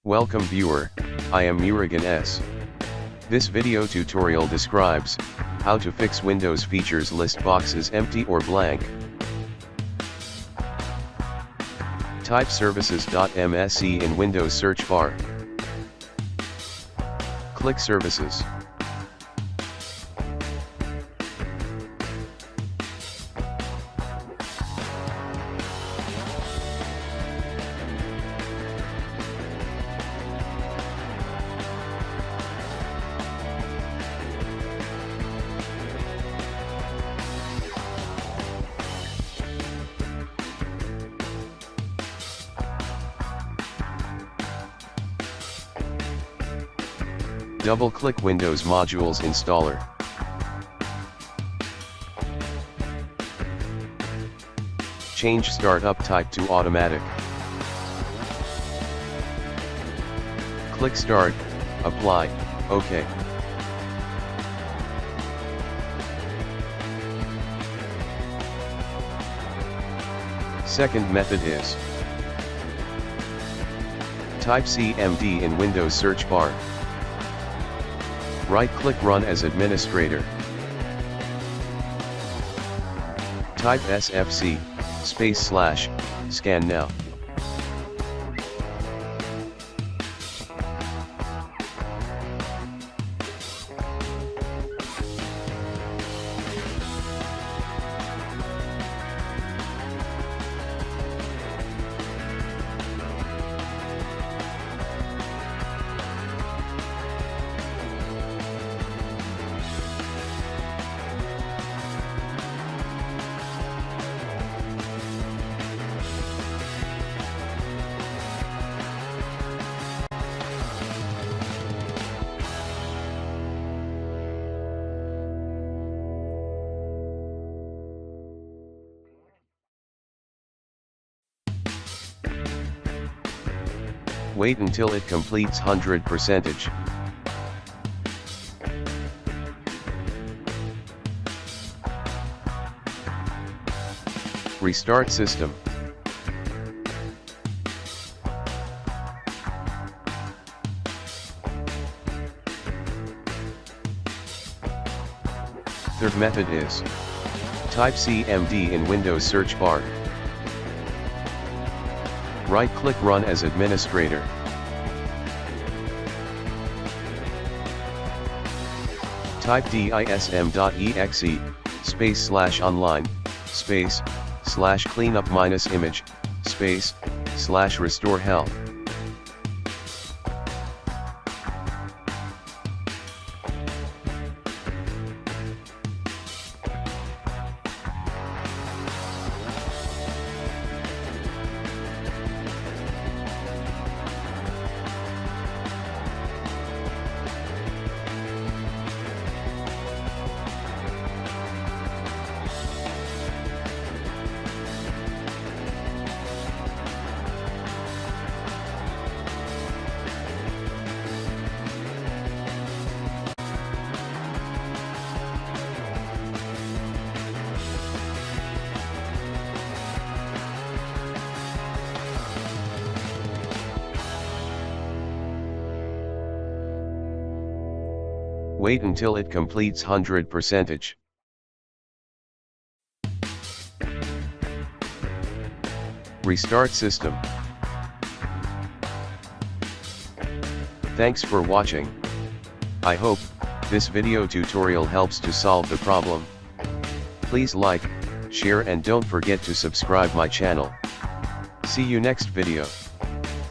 Welcome viewer, I am Murugan S. This video tutorial describes how to fix Windows features list boxes empty or blank. Type services.msc in Windows search bar. Click Services. Double-click Windows Modules Installer. Change Startup Type to Automatic. Click Start, Apply, OK. Second method is type CMD in Windows search bar. Right-click Run as Administrator. Type SFC, / scan now. Wait until it completes 100%. Restart system. Third method is type CMD in Windows search bar. Right-click Run as Administrator. Type dism.exe, /online, /cleanup -image, /restore health. Wait until it completes 100%. Restart system. Thanks for watching. I hope this video tutorial helps to solve the problem. Please like, share and don't forget to subscribe my channel. See you next video.